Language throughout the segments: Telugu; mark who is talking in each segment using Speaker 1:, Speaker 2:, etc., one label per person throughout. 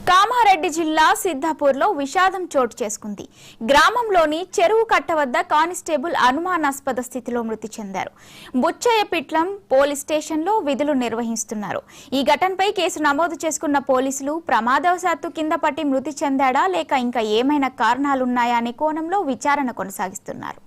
Speaker 1: కామారెడ్డి జిల్లా సిద్ధాపూర్లో విషాదం చోటు చేసుకుంది. గ్రామంలోని చెరువు కట్ట వద్ద కానిస్టేబుల్ అనుమానాస్పద స్థితిలో మృతి చెందారు. బుచ్చయ్యపిట్లం పోలీస్ స్టేషన్లో విధులు నిర్వహిస్తున్నారు. ఈ ఘటనపై కేసు నమోదు చేసుకున్న పోలీసులు ప్రమాదవశాత్తు కింద పట్టి మృతి చెందాడా లేక ఇంకా ఏమైనా కారణాలున్నాయా అనే కోణంలో విచారణ కొనసాగిస్తున్నారు.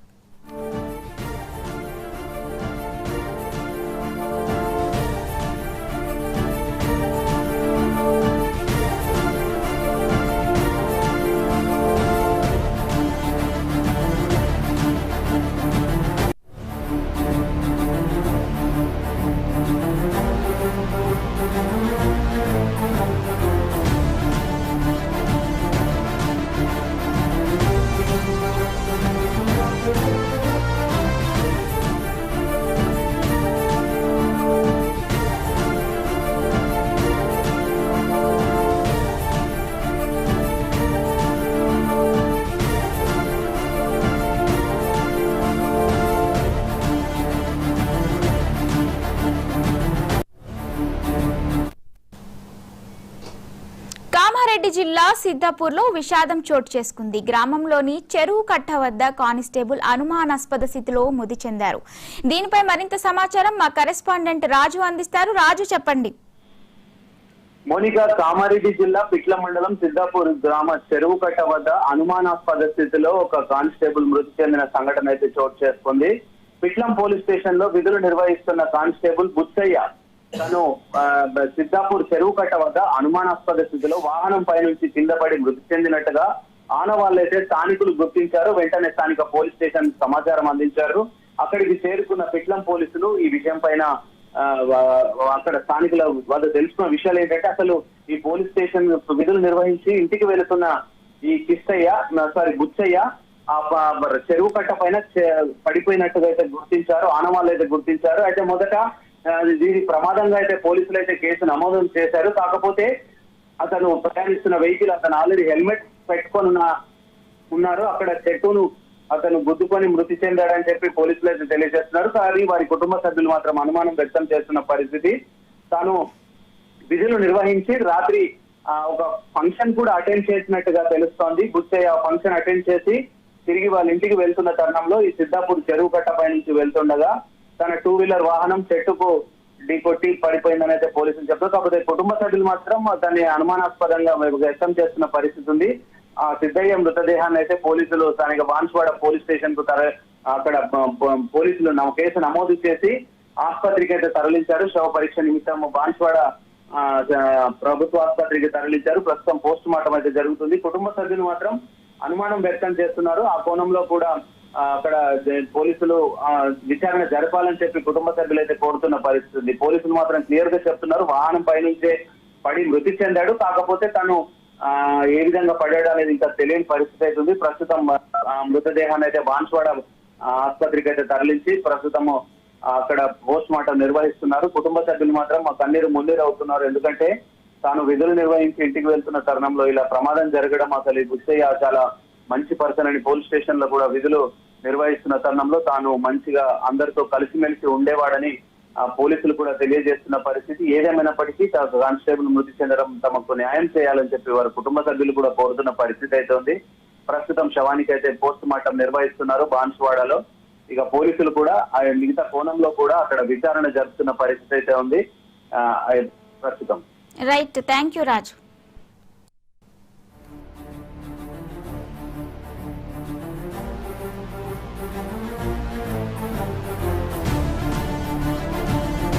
Speaker 1: కామారెడ్డి జిల్లా సిద్ధాపూర్లో విషాదం చోటు చేసుకుంది. గ్రామంలోని చెరువు కట్ట వద్ద కానిస్టేబుల్ అనుమానాస్పద స్థితిలో మృతి చెందారు. దీనిపై మరింత సమాచారం మా కరెస్పాండెంట్ రాజు అందిస్తారు. రాజు, చెప్పండి.
Speaker 2: మోనికా, కామారెడ్డి జిల్లా పిట్ల మండలం సిద్ధాపూర్ గ్రామ చెరువు కట్ట వద్ద అనుమానాస్పద స్థితిలో ఒక కానిస్టేబుల్ మృతి చెందిన సంఘటన అయితే చోటు చేసుకుంది. పిట్లం పోలీస్ స్టేషన్ లో విధులు నిర్వహిస్తున్న కానిస్టేబుల్ బుచ్చయ్య తను సిద్ధాపూర్ చెరువు కట్ట వద్ద అనుమానాస్పద స్థితిలో వాహనం పై నుంచి కింద పడి మృతి చెందినట్టుగా ఆనవాళ్ళైతే స్థానికులు గుర్తించారు. వెంటనే స్థానిక పోలీస్ స్టేషన్ సమాచారం అందించారు. అక్కడికి చేరుకున్న పిట్లం పోలీసులు ఈ విషయం పైన అక్కడ స్థానికుల వద్ద తెలుసుకున్న విషయాలు ఏంటంటే, అసలు ఈ పోలీస్ స్టేషన్ విధులు నిర్వహించి ఇంటికి వెళుతున్న ఈ బుచ్చయ్య ఆ చెరువు కట్ట పైన పడిపోయినట్టుగా అయితే గుర్తించారు. ఆనవాళ్ళు అయితే గుర్తించారు. అయితే మొదట దీని ప్రమాదంగా అయితే పోలీసులు అయితే కేసు నమోదు చేశారు. కాకపోతే అతను ప్రయాణిస్తున్న వెహికల్ అతను ఆల్రెడీ హెల్మెట్ పెట్టుకొని ఉన్నారు. అక్కడ చెట్టును అతను గుద్దుకొని మృతి చెందాడని చెప్పి పోలీసులు అయితే తెలియజేస్తున్నారు. కానీ వారి కుటుంబ సభ్యులు మాత్రం అనుమానం వ్యక్తం చేస్తున్న పరిస్థితి. తాను విధులు నిర్వహించి రాత్రి ఒక ఫంక్షన్ కూడా అటెండ్ చేసినట్టుగా తెలుస్తోంది. బుచ్చయ్య ఫంక్షన్ అటెండ్ చేసి తిరిగి వాళ్ళ ఇంటికి వెళ్తున్న తరుణంలో ఈ సిద్ధాపూర్ చెరువు కట్ట పై నుంచి వెళ్తుండగా తన 2-వీలర్ వాహనం చెట్టుకు ఢీకొట్టి పడిపోయిందని అయితే పోలీసులు చెప్తారు. కాకపోతే కుటుంబ సభ్యులు మాత్రం దాన్ని అనుమానాస్పదంగా వ్యక్తం చేస్తున్న పరిస్థితి ఉంది. ఆ సిద్ధయ్య మృతదేహాన్ని అయితే పోలీసులు స్థానిక బాన్స్వాడ పోలీస్ స్టేషన్ కు అక్కడ పోలీసులు కేసు నమోదు చేసి ఆసుపత్రికి అయితే తరలించారు. శవ పరీక్ష నిమిత్తం బాన్స్వాడ ప్రభుత్వ ఆసుపత్రికి తరలించారు. ప్రస్తుతం పోస్ట్ మార్టం అయితే జరుగుతుంది. కుటుంబ సభ్యులు మాత్రం అనుమానం వ్యక్తం చేస్తున్నారు. ఆ కోణంలో కూడా అక్కడ పోలీసులు విచారణ జరపాలని చెప్పి కుటుంబ సభ్యులు అయితే కోరుతున్న పరిస్థితి. పోలీసులు మాత్రం క్లియర్ గా చెప్తున్నారు, వాహనం పైనుంచే పడి మృతి చెందాడు. కాకపోతే తను ఏ విధంగా పడాడు అనేది ఇంకా తెలియని పరిస్థితి అవుతుంది. ప్రస్తుతం మృతదేహాన్ని అయితే బాన్స్వాడ ఆసుపత్రికి అయితే తరలించి ప్రస్తుతం అక్కడ పోస్ట్ మార్టం నిర్వహిస్తున్నారు. కుటుంబ సభ్యులు మాత్రం కన్నీరు మున్నీరు అవుతున్నారు. ఎందుకంటే తాను విధులు నిర్వహించి ఇంటికి వెళ్తున్న తరుణంలో ఇలా ప్రమాదం జరగడం, అసలు ఈ బుచ్చయ్య చాలా మంచి పర్సన్ అని పోలీస్ స్టేషన్ లో కూడా విధులు నిర్వహిస్తున్న తరుణంలో తాను మంచిగా అందరితో కలిసిమెలిసి ఉండేవాడని పోలీసులు కూడా తెలియజేస్తున్న పరిస్థితి. ఏదేమైనప్పటికీ కానిస్టేబుల్ మృతి చెందడం తమకు న్యాయం చేయాలని చెప్పి వారి కుటుంబ సభ్యులు కూడా కోరుతున్న పరిస్థితి అయితే ఉంది. ప్రస్తుతం శవానికి అయితే పోస్ట్ మార్టం నిర్వహిస్తున్నారు బాన్స్వాడలో. ఇక పోలీసులు కూడా మిగతా కోణంలో కూడా అక్కడ విచారణ జరుపుతున్న పరిస్థితి అయితే ఉంది ప్రస్తుతం.
Speaker 1: Right, thank you Raju.